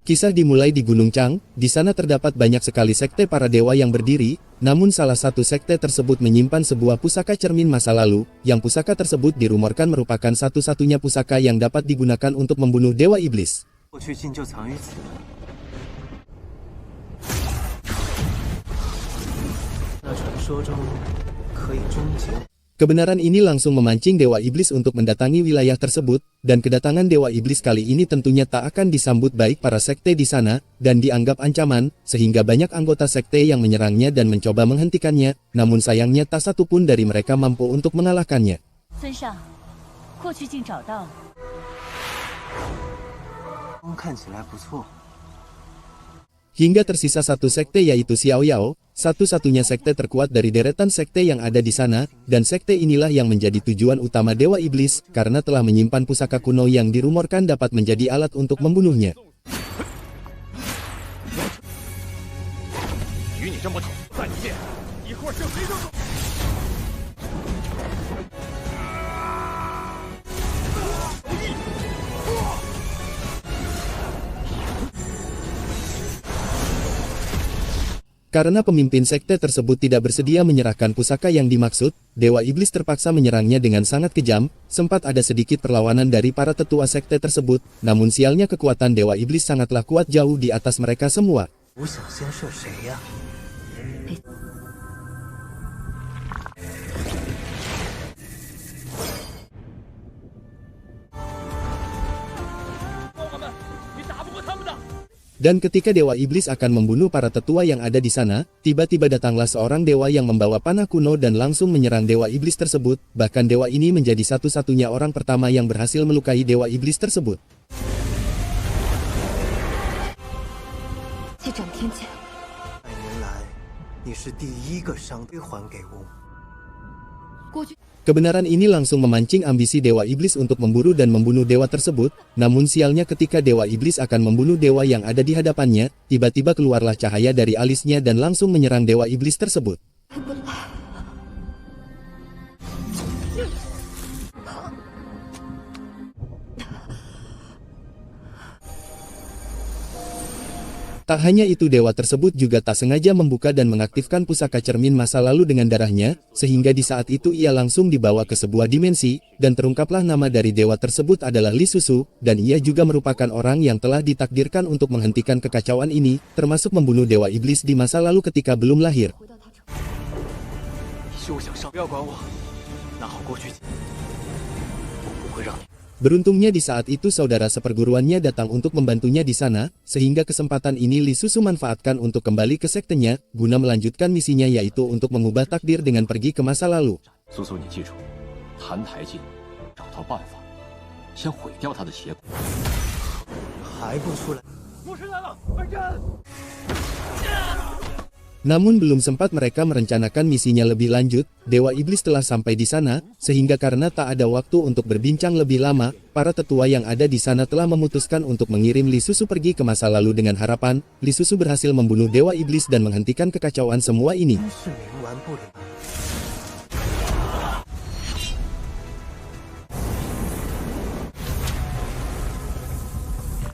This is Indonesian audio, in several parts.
Kisah dimulai di Gunung Chang, di sana terdapat banyak sekali sekte para dewa yang berdiri, namun salah satu sekte tersebut menyimpan sebuah pusaka cermin masa lalu, yang pusaka tersebut dirumorkan merupakan satu-satunya pusaka yang dapat digunakan untuk membunuh dewa iblis. Kebenaran ini langsung memancing dewa iblis untuk mendatangi wilayah tersebut, dan kedatangan dewa iblis kali ini tentunya tak akan disambut baik para sekte di sana, dan dianggap ancaman, sehingga banyak anggota sekte yang menyerangnya dan mencoba menghentikannya, namun sayangnya tak satu pun dari mereka mampu untuk mengalahkannya. Hingga tersisa satu sekte yaitu Xiao Yao, satu-satunya sekte terkuat dari deretan sekte yang ada di sana, dan sekte inilah yang menjadi tujuan utama dewa iblis, karena telah menyimpan pusaka kuno yang dirumorkan dapat menjadi alat untuk membunuhnya. Karena pemimpin sekte tersebut tidak bersedia menyerahkan pusaka yang dimaksud, dewa iblis terpaksa menyerangnya dengan sangat kejam. Sempat ada sedikit perlawanan dari para tetua sekte tersebut, namun sialnya kekuatan dewa iblis sangatlah kuat jauh di atas mereka semua. Dan ketika dewa iblis akan membunuh para tetua yang ada di sana, tiba-tiba datanglah seorang dewa yang membawa panah kuno dan langsung menyerang dewa iblis tersebut. Bahkan dewa ini menjadi satu-satunya orang pertama yang berhasil melukai dewa iblis tersebut. Kebenaran ini langsung memancing ambisi dewa iblis untuk memburu dan membunuh dewa tersebut, namun sialnya ketika dewa iblis akan membunuh dewa yang ada di hadapannya, tiba-tiba keluarlah cahaya dari alisnya dan langsung menyerang dewa iblis tersebut. Tak hanya itu, dewa tersebut juga tak sengaja membuka dan mengaktifkan pusaka cermin masa lalu dengan darahnya, sehingga di saat itu ia langsung dibawa ke sebuah dimensi, dan terungkaplah nama dari dewa tersebut adalah Li Susu, dan ia juga merupakan orang yang telah ditakdirkan untuk menghentikan kekacauan ini, termasuk membunuh dewa iblis di masa lalu ketika belum lahir. Beruntungnya di saat itu saudara seperguruannya datang untuk membantunya di sana, sehingga kesempatan ini Li Susu manfaatkan untuk kembali ke sektenya, guna melanjutkan misinya yaitu untuk mengubah takdir dengan pergi ke masa lalu. Namun belum sempat mereka merencanakan misinya lebih lanjut, dewa iblis telah sampai di sana, sehingga karena tak ada waktu untuk berbincang lebih lama, para tetua yang ada di sana telah memutuskan untuk mengirim Li Susu pergi ke masa lalu dengan harapan, Li Susu berhasil membunuh dewa iblis dan menghentikan kekacauan semua ini.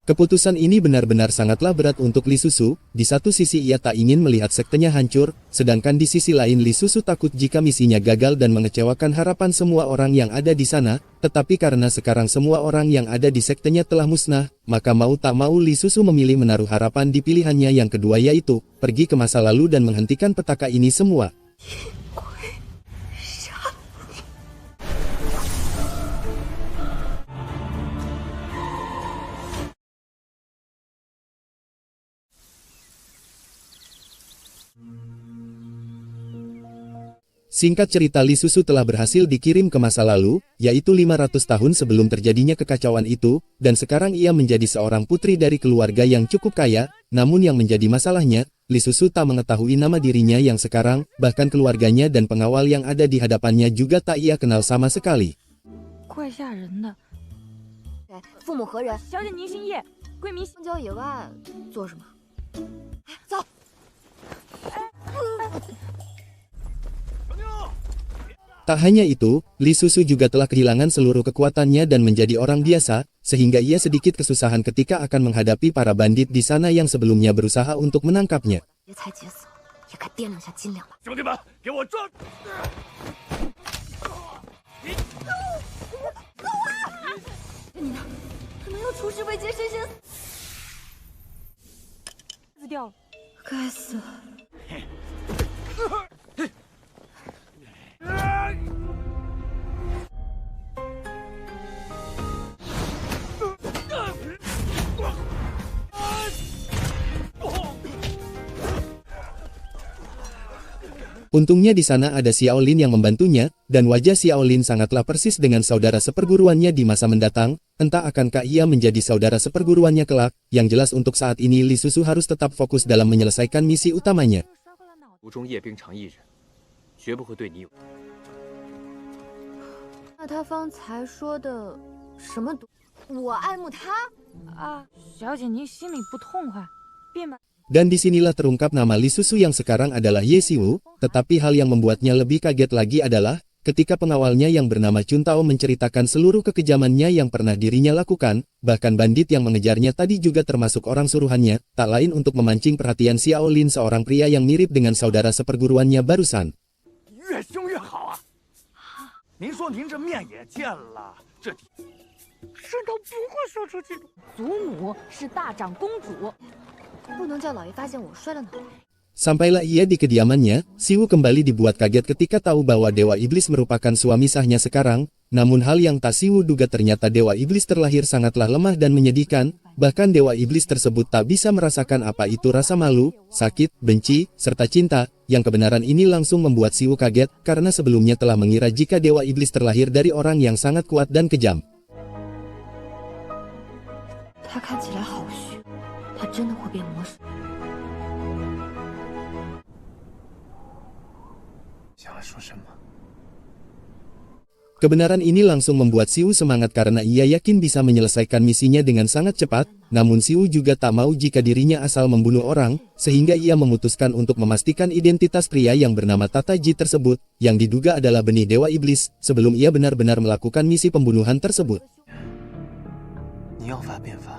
Keputusan ini benar-benar sangatlah berat untuk Li Susu. Di satu sisi ia tak ingin melihat sektenya hancur, sedangkan di sisi lain Li Susu takut jika misinya gagal dan mengecewakan harapan semua orang yang ada di sana. Tetapi karena sekarang semua orang yang ada di sektenya telah musnah, maka mau tak mau Li Susu memilih menaruh harapan di pilihannya yang kedua yaitu pergi ke masa lalu dan menghentikan petaka ini semua. Singkat cerita, Li Susu telah berhasil dikirim ke masa lalu, yaitu 500 tahun sebelum terjadinya kekacauan itu, dan sekarang ia menjadi seorang putri dari keluarga yang cukup kaya. Namun yang menjadi masalahnya, Li Susu tak mengetahui nama dirinya yang sekarang, bahkan keluarganya dan pengawal yang ada di hadapannya juga tak ia kenal sama sekali. Tak hanya itu, Li Susu juga telah kehilangan seluruh kekuatannya dan menjadi orang biasa, sehingga ia sedikit kesusahan ketika akan menghadapi para bandit di sana yang sebelumnya berusaha untuk menangkapnya. 也该掂量下斤两吧。兄弟们，给我抓！你呢？怎么又出师未捷身先死掉了？该死！Untungnya di sana ada Xiaolin yang membantunya, dan wajah Xiaolin sangatlah persis dengan saudara seperguruannya di masa mendatang. Entah akankah ia menjadi saudara seperguruannya kelak, yang jelas untuk saat ini Li Susu harus tetap fokus dalam menyelesaikan misi utamanya. 吴中叶冰城一人，绝不会对你有。那他方才说的什么毒？我爱慕他啊！小姐，您心里不痛快，别买。 Dan disinilah terungkap nama Li Susu yang sekarang adalah Ye Xiwu, tetapi hal yang membuatnya lebih kaget lagi adalah, ketika pengawalnya yang bernama Chun Tao menceritakan seluruh kekejamannya yang pernah dirinya lakukan, bahkan bandit yang mengejarnya tadi juga termasuk orang suruhannya, tak lain untuk memancing perhatian Xiaolin seorang pria yang mirip dengan saudara seperguruannya barusan. 越凶越好啊！您说您这面也见了，这顺头不会说出去的。祖母是大长公主，不能叫老爷发现我摔了脑袋。 Sampailah ia di kediamannya, Xiwu kembali dibuat kaget ketika tahu bahwa Dewa Iblis merupakan suami sahnya sekarang, namun hal yang tak Xiwu duga ternyata Dewa Iblis terlahir sangatlah lemah dan menyedihkan, bahkan Dewa Iblis tersebut tak bisa merasakan apa itu rasa malu, sakit, benci, serta cinta, yang kebenaran ini langsung membuat Xiwu kaget, karena sebelumnya telah mengira jika Dewa Iblis terlahir dari orang yang sangat kuat dan kejam. 他看起来好虚，他真的会变魔术？ 想说什么？ Kebenaran ini langsung membuat Xiwu semangat karena ia yakin bisa menyelesaikan misinya dengan sangat cepat, namun Xiwu juga tak mau jika dirinya asal membunuh orang, sehingga ia memutuskan untuk memastikan identitas pria yang bernama Tataji tersebut, yang diduga adalah benih Dewa Iblis, sebelum ia benar-benar melakukan misi pembunuhan tersebut. 你要发便发。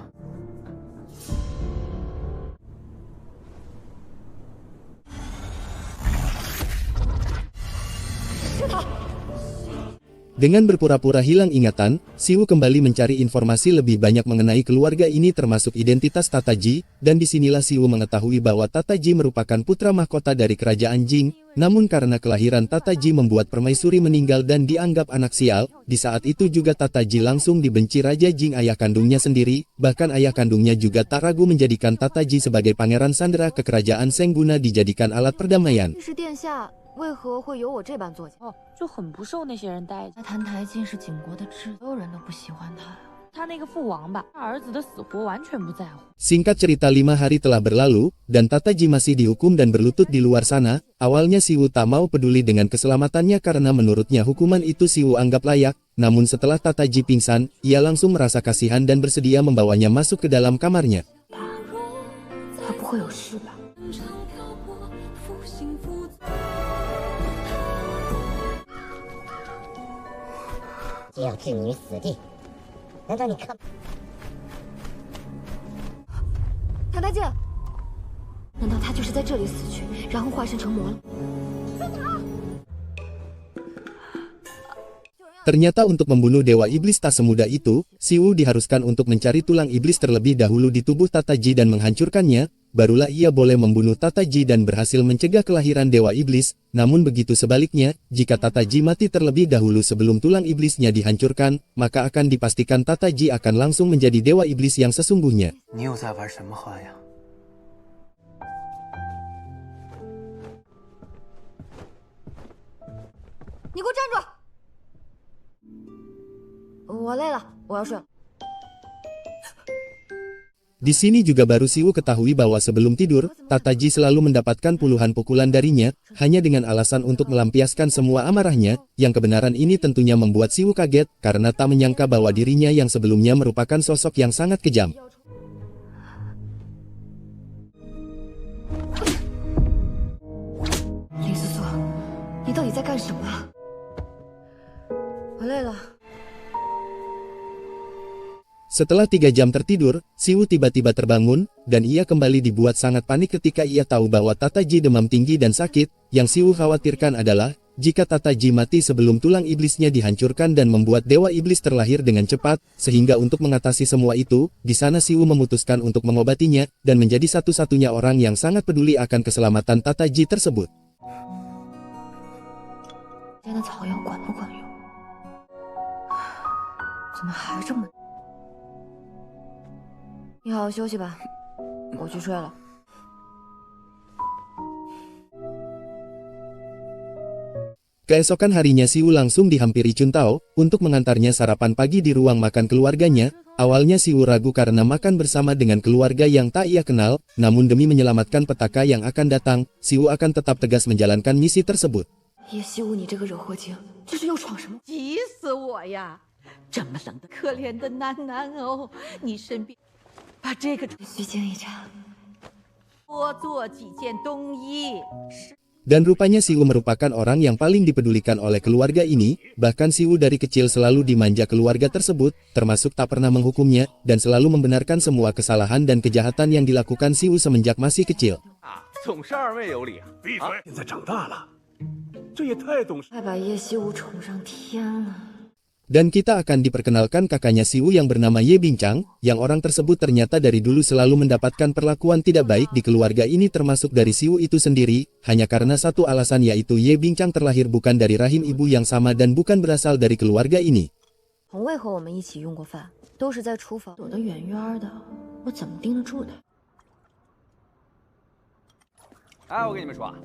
Dengan berpura-pura hilang ingatan, Xiwu kembali mencari informasi lebih banyak mengenai keluarga ini termasuk identitas Tataji, dan disinilah Xiwu mengetahui bahwa Tataji merupakan putra mahkota dari kerajaan Jing, namun karena kelahiran Tataji membuat permaisuri meninggal dan dianggap anak sial, di saat itu juga Tataji langsung dibenci Raja Jing ayah kandungnya sendiri, bahkan ayah kandungnya juga tak ragu menjadikan Tataji sebagai pangeran sandera ke kerajaan Seng guna dijadikan alat perdamaian. 为何会有我这般作践？哦，就很不受那些人待见。那澹台烬是景国的挚，所有人都不喜欢他呀。他那个父王吧，他儿子的死活完全不在乎。 Singkat cerita 5 hari telah berlalu, dan Tataji masih dihukum dan berlutut di luar sana. Awalnya Xiwu tak mau peduli dengan keselamatannya karena menurutnya hukuman itu Xiwu anggap layak, namun setelah Tataji pingsan, ia langsung merasa kasihan dan bersedia membawanya masuk ke dalam kamarnya. 他不会有事吧？ 要置你于死地，难道你看？澹台烬，难道他就是在这里死去，然后化身成魔了？ Ternyata untuk membunuh Dewa Iblis tak semudah itu, Xiwu diharuskan untuk mencari tulang iblis terlebih dahulu di tubuh Tataji dan menghancurkannya, barulah ia boleh membunuh Tataji dan berhasil mencegah kelahiran Dewa Iblis, namun begitu sebaliknya, jika Tataji mati terlebih dahulu sebelum tulang iblisnya dihancurkan, maka akan dipastikan Tataji akan langsung menjadi Dewa Iblis yang sesungguhnya. 你又在玩什么花样？ 你给我站住！我累了，我要睡了。 Di sini juga baru Xiwu ketahui bahwa sebelum tidur, Tataji selalu mendapatkan puluhan pukulan darinya, hanya dengan alasan untuk melampiaskan semua amarahnya, yang kebenaran ini tentunya membuat Xiwu kaget, karena tak menyangka bahwa dirinya yang sebelumnya merupakan sosok yang sangat kejam. Li Susu，你到底在干什么？我累了。 Setelah 3 jam tertidur, Siwu tiba-tiba terbangun, dan ia kembali dibuat sangat panik ketika ia tahu bahwa Tataji demam tinggi dan sakit. Yang Siwu khawatirkan adalah, jika Tataji mati sebelum tulang iblisnya dihancurkan dan membuat dewa iblis terlahir dengan cepat, sehingga untuk mengatasi semua itu, di sana Siwu memutuskan untuk mengobatinya, dan menjadi satu-satunya orang yang sangat peduli akan keselamatan Tataji tersebut. 今天的草药管不管用？怎么还这么……你好好休息吧，我去睡了。 Keesokan harinya Siwu langsung dihampiri Chuntao, untuk mengantarnya sarapan pagi di ruang makan keluarganya. Awalnya Siwu ragu karena makan bersama dengan keluarga yang tak ia kenal, namun demi menyelamatkan petaka yang akan datang, Siwu akan tetap tegas menjalankan misi tersebut. 叶西武，你这个惹祸精，这是又闯什么？ 急死我呀！这么冷的可怜的楠楠哦，你身边把这个虚惊一场。多做几件冬衣。 Dan rupanya Siwu merupakan orang yang paling dipedulikan oleh keluarga ini, bahkan Siwu dari kecil selalu dimanja keluarga tersebut, termasuk tak pernah menghukumnya, dan selalu membenarkan semua kesalahan dan kejahatan yang dilakukan Siwu semenjak masih kecil. 总是二位有理啊！闭嘴！现在长大了，这也太懂事。快把叶西武宠上天了。 Dan kita akan diperkenalkan kakaknya Siwu yang bernama Ye Bingchang, yang orang tersebut ternyata dari dulu selalu mendapatkan perlakuan tidak baik di keluarga ini termasuk dari Siwu itu sendiri, hanya karena satu alasan yaitu Ye Bingchang terlahir bukan dari rahim ibu yang sama dan bukan berasal dari keluarga ini. 从未和我们一起用过饭，都是在厨房躲得远远的，我怎么盯得住他？ 哎，我跟你们说啊。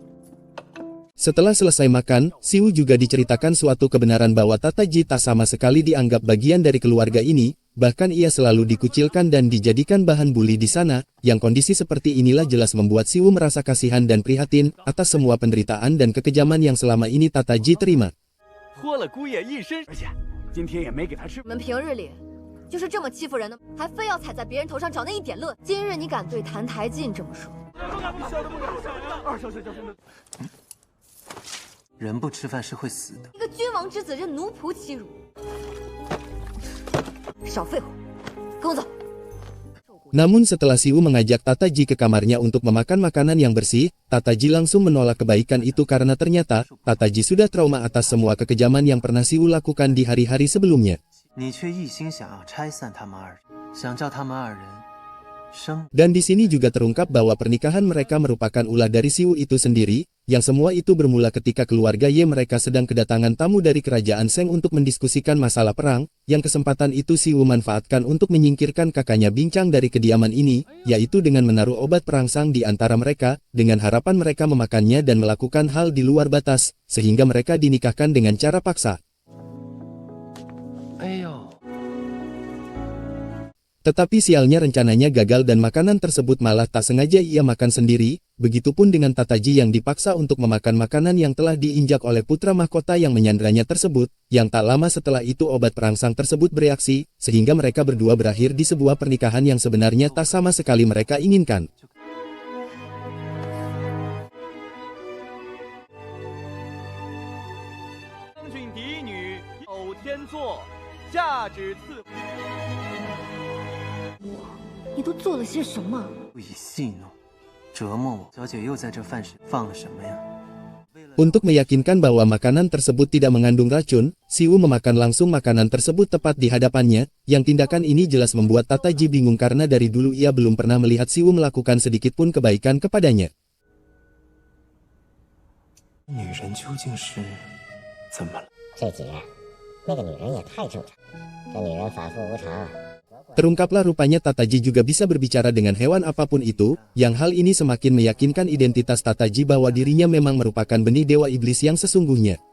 Setelah selesai makan, Siwu juga diceritakan suatu kebenaran bahwa Tataji tak sama sekali dianggap bagian dari keluarga ini, bahkan ia selalu dikucilkan dan dijadikan bahan buli di sana, yang kondisi seperti inilah jelas membuat Siwu merasa kasihan dan prihatin atas semua penderitaan dan kekejaman yang selama ini Tataji terima. 脱了姑爷一身，而且今天也没给他吃。你们平日里就是这么欺负人的，还非要踩在别人头上找那一点乐。今日你敢对澹台烬这么说？二小姐叫真的。 人不吃饭是会死的。一个君王之子任奴仆欺辱，少废话，跟我走。 Namun setelah Siwu mengajak Tataji ke kamarnya untuk memakan makanan yang bersih, Tataji langsung menolak kebaikan itu karena ternyata Tataji sudah trauma atas semua kekejaman yang pernah Siwu lakukan di hari-hari sebelumnya. 你却一心想要拆散他们二人，想叫他们二人生。 Dan di sini juga terungkap bahwa pernikahan mereka merupakan ulah dari Siwu itu sendiri, yang semua itu bermula ketika keluarga Ye mereka sedang kedatangan tamu dari kerajaan Seng untuk mendiskusikan masalah perang, yang kesempatan itu Siwu manfaatkan untuk menyingkirkan kakaknya Bingchang dari kediaman ini, yaitu dengan menaruh obat perangsang di antara mereka, dengan harapan mereka memakannya dan melakukan hal di luar batas, sehingga mereka dinikahkan dengan cara paksa. Tetapi sialnya rencananya gagal dan makanan tersebut malah tak sengaja ia makan sendiri, begitupun dengan Tataji yang dipaksa untuk memakan makanan yang telah diinjak oleh putra mahkota yang menyandranya tersebut, yang tak lama setelah itu obat perangsang tersebut bereaksi, sehingga mereka berdua berakhir di sebuah pernikahan yang sebenarnya tak sama sekali mereka inginkan. Untuk meyakinkan bahwa makanan tersebut tidak mengandung racun, Siwu memakan langsung makanan tersebut tepat di hadapannya, yang tindakan ini jelas membuat Tataji bingung karena dari dulu ia belum pernah melihat Siwu melakukan sedikit pun kebaikan kepadanya. 女人究竟是怎么了？这几日，那个女人也太正常，这女人反复无常。 Terungkaplah rupanya Tataji juga bisa berbicara dengan hewan apapun itu, yang hal ini semakin meyakinkan identitas Tataji bahwa dirinya memang merupakan benih dewa iblis yang sesungguhnya.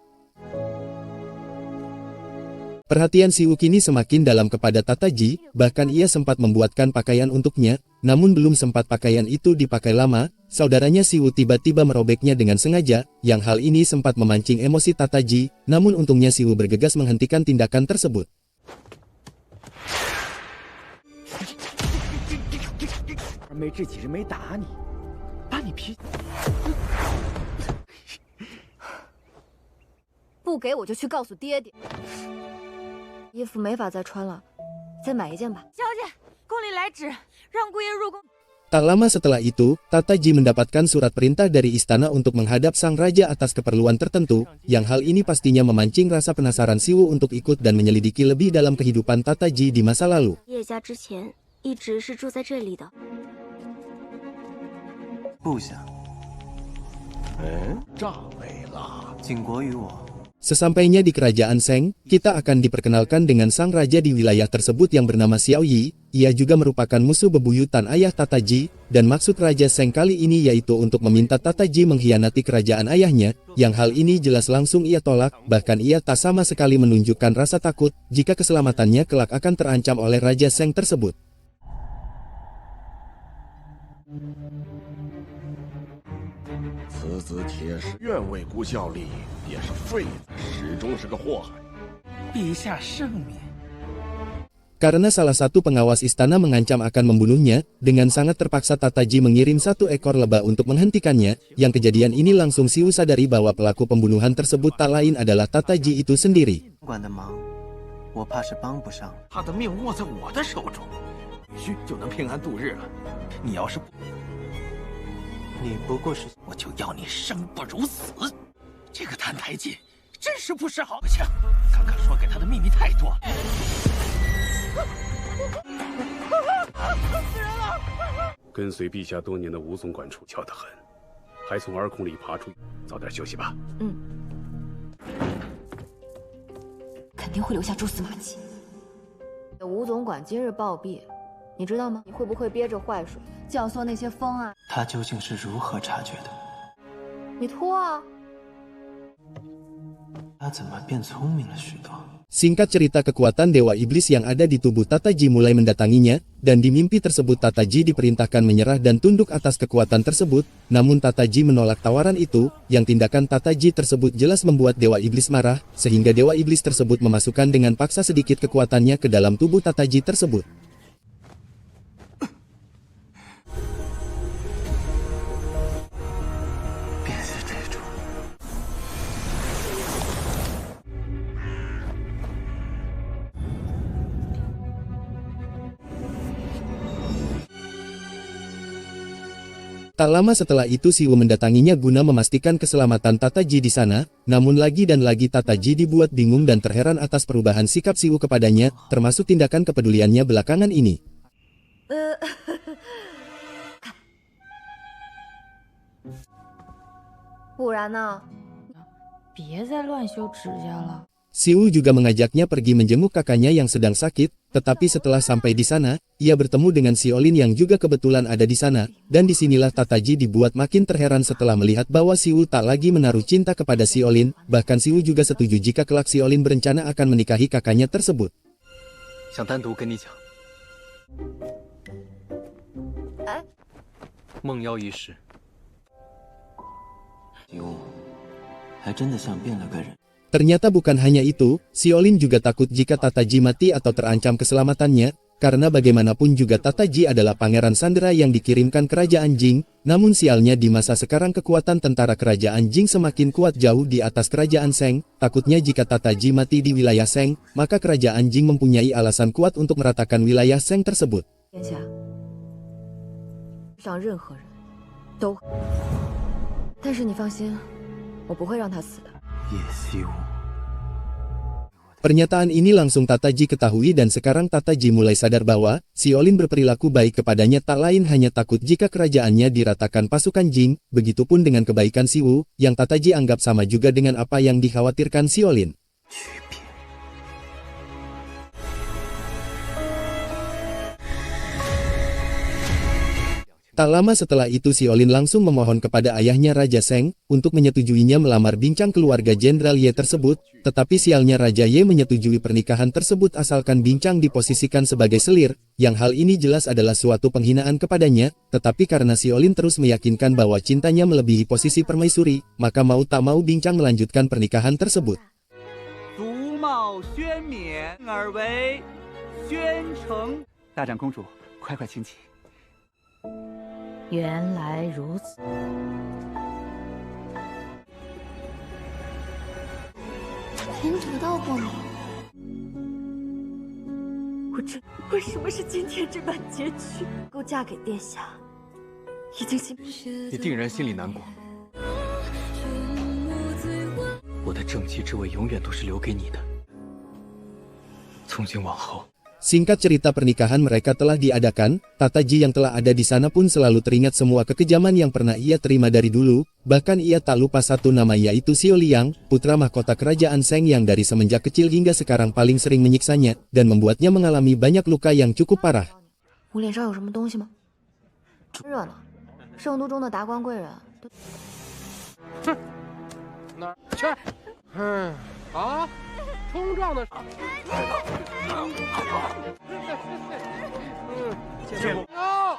Perhatian Siwu kini semakin dalam kepada Tataji, bahkan ia sempat membuatkan pakaian untuknya, namun belum sempat pakaian itu dipakai lama, saudaranya Siwu tiba-tiba merobeknya dengan sengaja, yang hal ini sempat memancing emosi Tataji, namun untungnya Siwu bergegas menghentikan tindakan tersebut. 没这几日没打你，把你皮……不给我就去告诉爹爹。衣服没法再穿了，再买一件吧。小姐，宫里来旨，让姑爷入宫。 Tak lama setelah itu, Tataji mendapatkan surat perintah dari istana untuk menghadap sang raja atas keperluan tertentu, yang hal ini pastinya memancing rasa penasaran Siwu untuk ikut dan menyelidiki lebih dalam kehidupan Tataji di masa lalu. 叶家之前一直是住在这里的。不想，诈伪了。景国与我 Sesampainya di kerajaan Seng, kita akan diperkenalkan dengan sang raja di wilayah tersebut yang bernama Xiao Yi. Ia juga merupakan musuh bebuyutan ayah Tataji, dan maksud Raja Seng kali ini yaitu untuk meminta Tataji mengkhianati kerajaan ayahnya, yang hal ini jelas langsung ia tolak, bahkan ia tak sama sekali menunjukkan rasa takut jika keselamatannya kelak akan terancam oleh Raja Seng tersebut. 此子铁石愿为孤效力，也是废子，始终是个祸害。陛下圣明。 Karena salah satu pengawas istana mengancam akan membunuhnya, dengan sangat terpaksa Tataji mengirim 1 ekor lebah untuk menghentikannya, yang kejadian ini langsung Siwu sadari bahwa pelaku pembunuhan tersebut tak lain adalah Tataji itu sendiri. 管的忙，我怕是帮不上。他的命握在我的手中，女婿就能平安度日了。你要是不，你不过是我就要你生不如死。这个澹台烬真是不识好枪，刚刚说给他的秘密太多。 跟随陛下多年的吴总管处巧得很，还从耳孔里爬出，早点休息吧。肯定会留下蛛丝马迹。吴总管今日暴毙，你知道吗？你会不会憋着坏水，教唆那些疯啊？他究竟是如何察觉的？你脱啊！他怎么变聪明了许多？ Singkat cerita, kekuatan Dewa Iblis yang ada di tubuh Tataji mulai mendatanginya, dan di mimpi tersebut Tataji diperintahkan menyerah dan tunduk atas kekuatan tersebut, namun Tataji menolak tawaran itu, yang tindakan Tataji tersebut jelas membuat Dewa Iblis marah, sehingga Dewa Iblis tersebut memasukkan dengan paksa sedikit kekuatannya ke dalam tubuh Tataji tersebut. Tak lama setelah itu Siwu mendatanginya guna memastikan keselamatan Tataji di sana, namun lagi dan lagi Tataji dibuat bingung dan terheran atas perubahan sikap Siwu kepadanya, termasuk tindakan kepeduliannya belakangan ini. 不然呢？别再乱修指甲了。 Siwu juga mengajaknya pergi menjenguk kakaknya yang sedang sakit, tetapi setelah sampai di sana, ia bertemu dengan Xiaolin yang juga kebetulan ada di sana, dan disinilah Tataji dibuat makin terheran setelah melihat bahwa Siwu tak lagi menaruh cinta kepada Xiaolin, bahkan Siwu juga setuju jika kelak Xiaolin berencana akan menikahi kakaknya tersebut. 想单独跟你讲，梦妖一事，景物还真的像变了个人。 Ternyata bukan hanya itu, Xiaolin juga takut jika Tataji mati atau terancam keselamatannya, karena bagaimanapun juga Tataji adalah pangeran Sandera yang dikirimkan kerajaan Jing, namun sialnya di masa sekarang kekuatan tentara kerajaan Jing semakin kuat jauh di atas kerajaan Seng, takutnya jika Tataji mati di wilayah Seng, maka kerajaan Jing mempunyai alasan kuat untuk meratakan wilayah Seng tersebut. 殿下，上任何人都，但是你放心，我不会让他死的。 Pernyataan ini langsung Tataji ketahui dan sekarang Tataji mulai sadar bahwa Xiaolin berperilaku baik kepadanya tak lain hanya takut jika kerajaannya diratakan pasukan Jing, begitupun dengan kebaikan Siwu, yang Tataji anggap sama juga dengan apa yang dikhawatirkan Xiaolin. Tak lama setelah itu Xiaolin langsung memohon kepada ayahnya Raja Seng untuk menyetujuinya melamar bincang keluarga Jenderal Ye tersebut, tetapi sialnya Raja Ye menyetujui pernikahan tersebut asalkan bincang diposisikan sebagai selir, yang hal ini jelas adalah suatu penghinaan kepadanya, tetapi karena Xiaolin terus meyakinkan bahwa cintanya melebihi posisi permaisuri, maka mau tak mau bincang melanjutkan pernikahan tersebut. 族茂宣冕而为宣城。大长公主，快快请起。 原来如此。天得道光明。这为什么是今天这般结局？够嫁给殿下，已经心你定然心里难过。我的正妻之位永远都是留给你的。从今往后。 Singkat cerita pernikahan mereka telah diadakan, Tataji yang telah ada di sana pun selalu teringat semua kekejaman yang pernah ia terima dari dulu, bahkan ia tak lupa satu nama yaitu Xiao Liang, putra mahkota kerajaan Seng yang dari semenjak kecil hingga sekarang paling sering menyiksanya, dan membuatnya mengalami banyak luka yang cukup parah. 我脸上有什么东西吗？热闹，圣都中的达官贵人都。哼，哪去？啊，冲撞的。哦，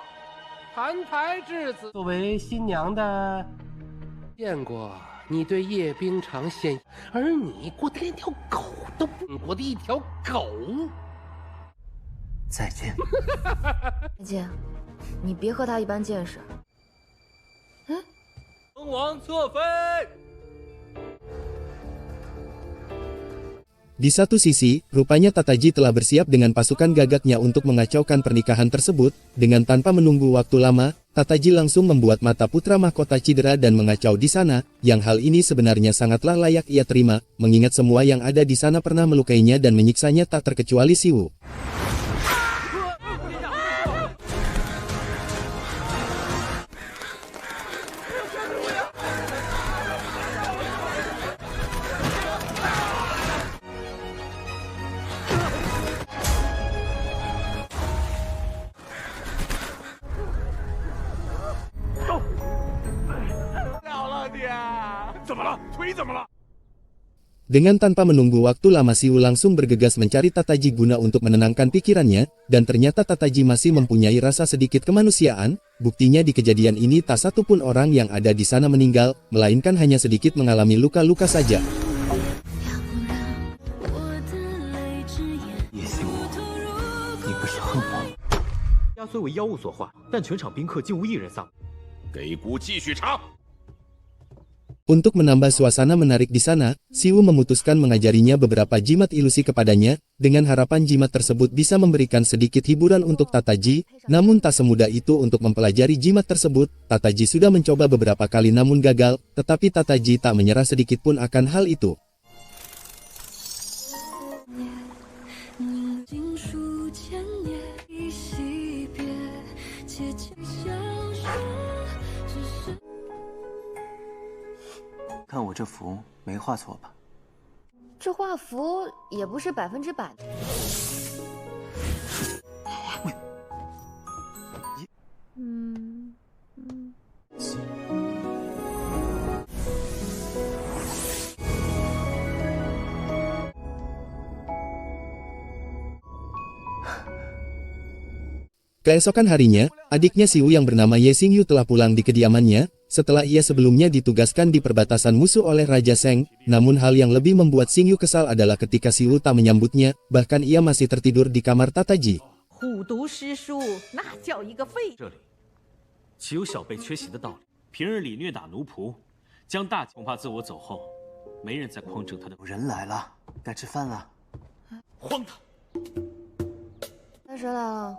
澹台之子，作为新娘的，见过你对叶冰裳献，而你过得连条狗都不过的一条狗。再见。再见，你别和他一般见识。成王侧妃。 Di satu sisi, rupanya Tataji telah bersiap dengan pasukan gagaknya untuk mengacaukan pernikahan tersebut. Dengan tanpa menunggu waktu lama, Tataji langsung membuat mata putra mahkota cedera dan mengacau di sana, yang hal ini sebenarnya sangatlah layak ia terima, mengingat semua yang ada di sana pernah melukainya dan menyiksanya tak terkecuali Xiwu. Dengan tanpa menunggu waktu lama Xiwu langsung bergegas mencari Tataji guna untuk menenangkan pikirannya, dan ternyata Tataji masih mempunyai rasa sedikit kemanusiaan, buktinya di kejadian ini tak satu pun orang yang ada di sana meninggal, melainkan hanya sedikit mengalami luka-luka saja. 叶西武，你不是恨我？家虽为妖物所化，但全场宾客竟无一人丧。给股继续查。 Untuk menambah suasana menarik di sana, Xiwu memutuskan mengajarinya beberapa jimat ilusi kepadanya, dengan harapan jimat tersebut bisa memberikan sedikit hiburan untuk Tataji, namun tak semudah itu untuk mempelajari jimat tersebut. Tataji sudah mencoba beberapa kali namun gagal, tetapi Tataji tak menyerah sedikit pun akan hal itu. "看我这符没画错吧？这画符也不是100%。Keesokan harinya, adiknya Xiwu yang bernama Ye Xingyu telah pulang di kediamannya, setelah ia sebelumnya ditugaskan di perbatasan musuh oleh Raja Seng. Namun hal yang lebih membuat Xingyu kesal adalah ketika Xiwu tak menyambutnya, bahkan ia masih tertidur di kamar Tataji. 虎读诗书，那叫一个废。这里岂有小辈缺席的道理？平日里虐打奴仆，将大恐怕自我走后，没人再匡正他的。有人来了，该吃饭了。荒唐！那谁来了？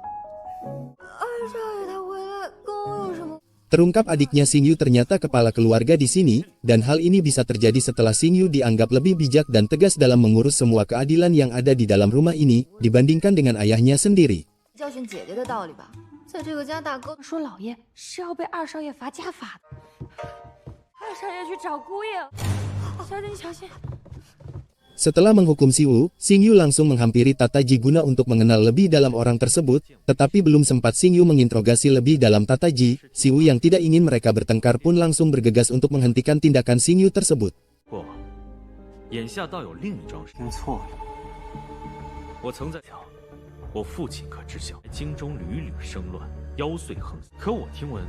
二少爷他回来跟我有什么？ Terungkap adiknya Xingyu ternyata kepala keluarga di sini, dan hal ini bisa terjadi setelah Xingyu dianggap lebih bijak dan tegas dalam mengurus semua keadilan yang ada di dalam rumah ini, dibandingkan dengan ayahnya sendiri. 教训姐姐的道理吧，在这个家大哥说老爷是要被二少爷罚家法的，二少爷去找姑爷，小姐你小心。 Setelah menghukum Xiwu, Xingyu langsung menghampiri Tataji guna untuk mengenal lebih dalam orang tersebut, tetapi belum sempat Xingyu menginterogasi lebih dalam Tataji, Xiwu yang tidak ingin mereka bertengkar pun langsung bergegas untuk menghentikan tindakan Xingyu tersebut. 国王，眼下倒有另一桩事。听错了，我曾在想，我父亲可知晓京中屡屡生乱，妖祟横行。可我听闻，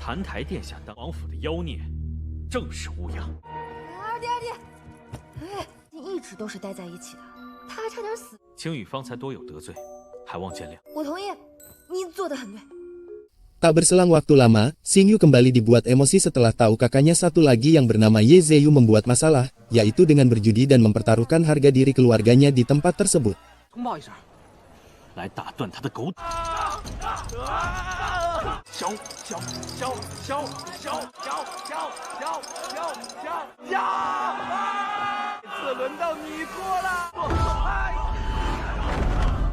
澹台殿下当王府的妖孽，正是乌鸦。二弟，哎。 一直都是待在一起的，他还差点死。青羽方才多有得罪，还望见谅。我同意，你做得很对。 Tak berselang waktu lama, Xingyu kembali dibuat emosi setelah tahu kakaknya satu lagi yang bernama Ye Zheyu membuat masalah, yaitu dengan berjudi dan mempertaruhkan harga diri keluarganya di tempat tersebut. 通报一声，来打断他的狗。这轮到你过了。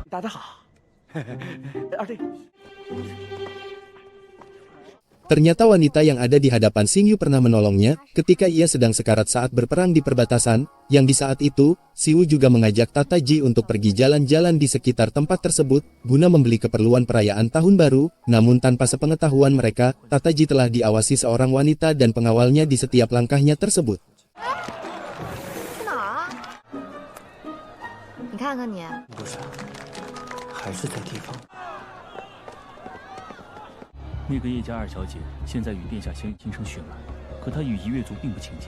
打得好。二弟。 Ternyata wanita yang ada di hadapan Xingyu pernah menolongnya ketika ia sedang sekarat saat berperang di perbatasan, yang di saat itu, Xiwu juga mengajak Tataji untuk pergi jalan-jalan di sekitar tempat tersebut, guna membeli keperluan perayaan Tahun Baru, namun tanpa sepengetahuan mereka, Tataji telah diawasi seorang wanita dan pengawalnya di setiap langkahnya tersebut. 你看看你，不是，还是在地方。 那个叶家二小姐现在与殿下相亲生血脉，可她与夷越族并不亲近。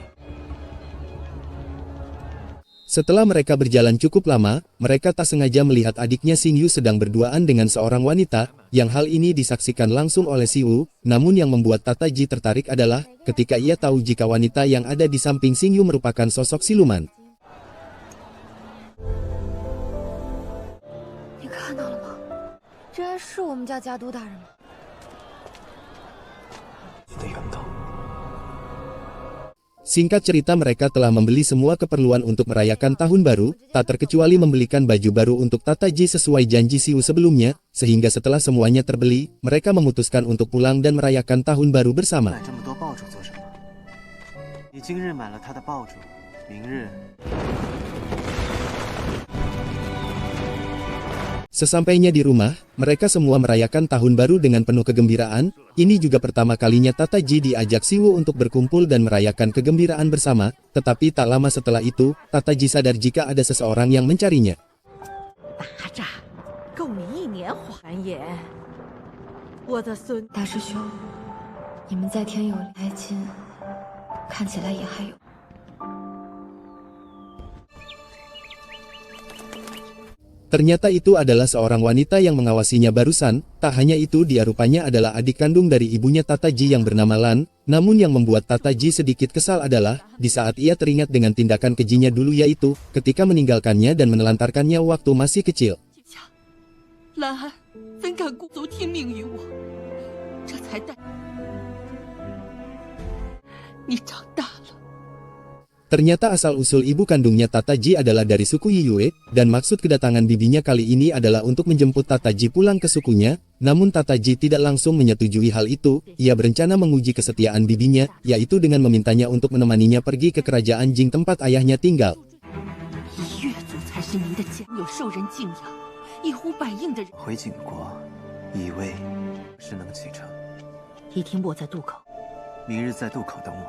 Setelah mereka berjalan cukup lama, mereka tak sengaja melihat adiknya Xingyu sedang berduaan dengan seorang wanita, yang hal ini disaksikan langsung oleh Xiwu, namun yang membuat Tataji tertarik adalah, ketika ia tahu jika wanita yang ada di samping Xingyu merupakan sosok siluman. 你看到了吗？这是我们家家督大人吗？ Singkat cerita mereka telah membeli semua keperluan untuk merayakan Tahun Baru, tak terkecuali membelikan baju baru untuk Tataji sesuai janji Xiwu sebelumnya, sehingga setelah semuanya terbeli, mereka memutuskan untuk pulang dan merayakan Tahun Baru bersama. Sesampainya di rumah, mereka semua merayakan Tahun Baru dengan penuh kegembiraan. Ini juga pertama kalinya Tataji diajak Xiwu untuk berkumpul dan merayakan kegembiraan bersama, tetapi tak lama setelah itu, Tataji sadar jika ada seseorang yang mencarinya. 大师兄，你们在天有来亲，看起来也还有。 Ternyata itu adalah seorang wanita yang mengawasinya barusan, tak hanya itu dia rupanya adalah adik kandung dari ibunya Tataji yang bernama Lan, namun yang membuat Tataji sedikit kesal adalah, di saat ia teringat dengan tindakan kejinya dulu yaitu, ketika meninggalkannya dan menelantarkannya waktu masih kecil. Lan，怎敢故族听命于我？这才带你长大了。 Ternyata asal-usul ibu kandungnya Tataji adalah dari suku Yiyue, dan maksud kedatangan bibinya kali ini adalah untuk menjemput Tataji pulang ke sukunya, namun Tataji tidak langsung menyetujui hal itu, ia berencana menguji kesetiaan bibinya, yaitu dengan memintanya untuk menemaninya pergi ke kerajaan Jing tempat ayahnya tinggal. 回景国，以为是能启程。一听我在渡口，明日在渡口等我。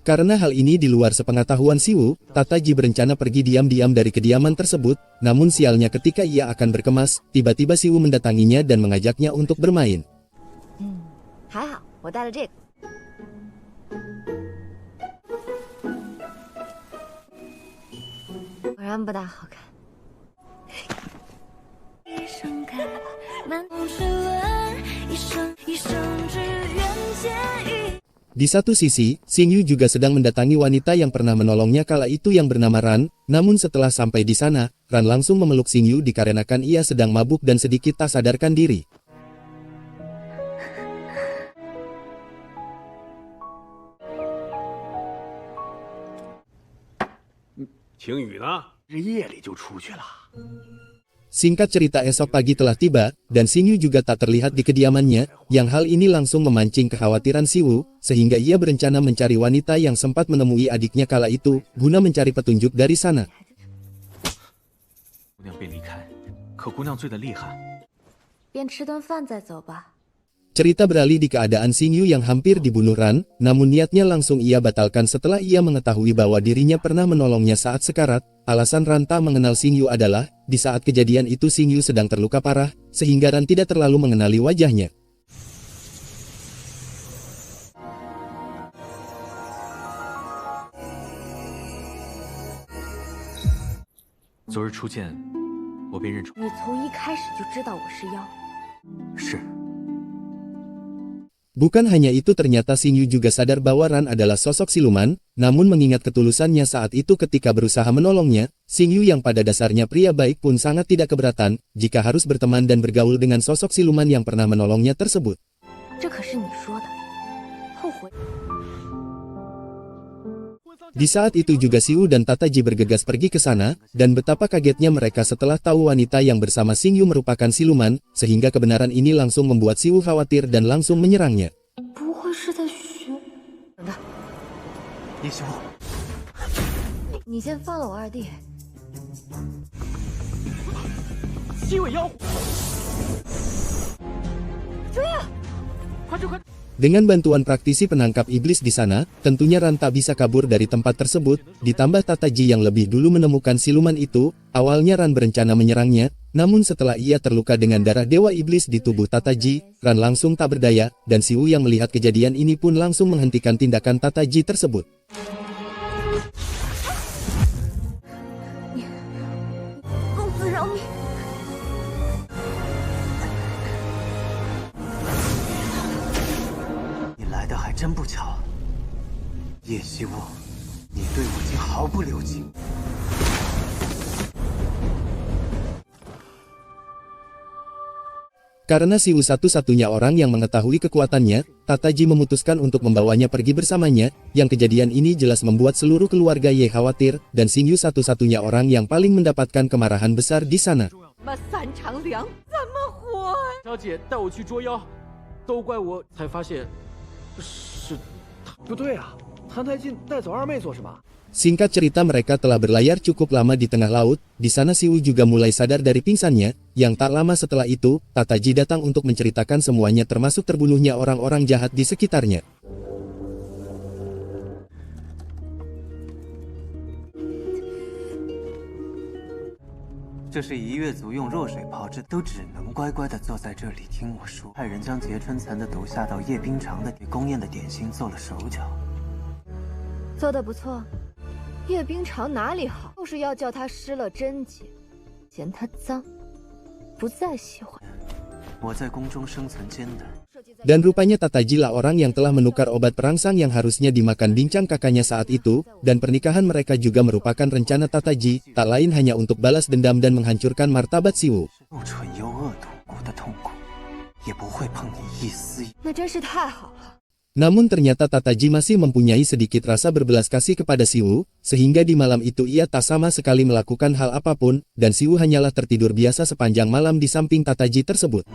Karena hal ini di luar sepengetahuan Xiwu, Tataji berencana pergi diam-diam dari kediaman tersebut, namun sialnya ketika ia akan berkemas, tiba-tiba Xiwu mendatanginya dan mengajaknya untuk bermain. 还好，我带了这个。果然不大好看。 Di satu sisi, Xingyu juga sedang mendatangi wanita yang pernah menolongnya kala itu yang bernama Ran, namun setelah sampai di sana, Ran langsung memeluk Xingyu dikarenakan ia sedang mabuk dan sedikit tak sadarkan diri. Qingyu呢？夜里就出去了。 Singkat cerita esok pagi telah tiba, dan Xingyu juga tak terlihat di kediamannya, yang hal ini langsung memancing kekhawatiran Xiwu, sehingga ia berencana mencari wanita yang sempat menemui adiknya kala itu, guna mencari petunjuk dari sana. 姑娘便离开，可姑娘醉得厉害。便吃顿饭再走吧。 Cerita beralih di keadaan Xingyu yang hampir dibunuh Ran, namun niatnya langsung ia batalkan setelah ia mengetahui bahwa dirinya pernah menolongnya saat sekarat. Alasan Ran tak mengenal Xingyu adalah, di saat kejadian itu Xingyu sedang terluka parah, sehingga Ran tidak terlalu mengenali wajahnya. 昨日初见，我便认出。你从一开始就知道我是妖。是。Bukan hanya itu, ternyata Xing Yu juga sadar bahwa Ran adalah sosok siluman, namun mengingat ketulusannya saat itu ketika berusaha menolongnya, Xing Yu yang pada dasarnya pria baik pun sangat tidak keberatan jika harus berteman dan bergaul dengan sosok siluman yang pernah menolongnya tersebut. Di saat itu juga Xiu dan Tataji bergegas pergi ke sana, dan betapa kagetnya mereka setelah tahu wanita yang bersama Xing Yu merupakan siluman, sehingga kebenaran ini langsung membuat Xiu khawatir dan langsung menyerangnya. Dengan bantuan praktisi penangkap iblis di sana, tentunya Ran tak bisa kabur dari tempat tersebut, ditambah Tataji yang lebih dulu menemukan siluman itu. Awalnya Ran berencana menyerangnya, namun setelah ia terluka dengan darah dewa iblis di tubuh Tataji, Ran langsung tak berdaya, dan Xiu yang melihat kejadian ini pun langsung menghentikan tindakan Tataji tersebut. Karena Xiu satu-satunya orang yang mengetahui kekuatannya, Tataji memutuskan untuk membawanya pergi bersamanya, yang kejadian ini jelas membuat seluruh keluarga Ye khawatir, dan Xing Yu satu-satunya orang yang paling mendapatkan kemarahan besar di sana. Singkat cerita, mereka telah berlayar cukup lama di tengah laut. Di sana Xiu juga mulai sadar dari pingsannya, yang tak lama setelah itu, Tataji datang untuk menceritakan semuanya termasuk terbunuhnya orang-orang jahat di sekitarnya. Dan rupanya Tataji lah orang yang telah menukar obat perangsang yang harusnya dimakan bincang kakaknya saat itu, dan pernikahan mereka juga merupakan rencana Tataji, tak lain hanya untuk balas dendam dan menghancurkan martabat Xiu. Namun ternyata Tataji masih mempunyai sedikit rasa berbelas kasih kepada Xiu, sehingga di malam itu ia tak sama sekali melakukan hal apapun, dan Xiu hanyalah tertidur biasa sepanjang malam di samping Tataji tersebut.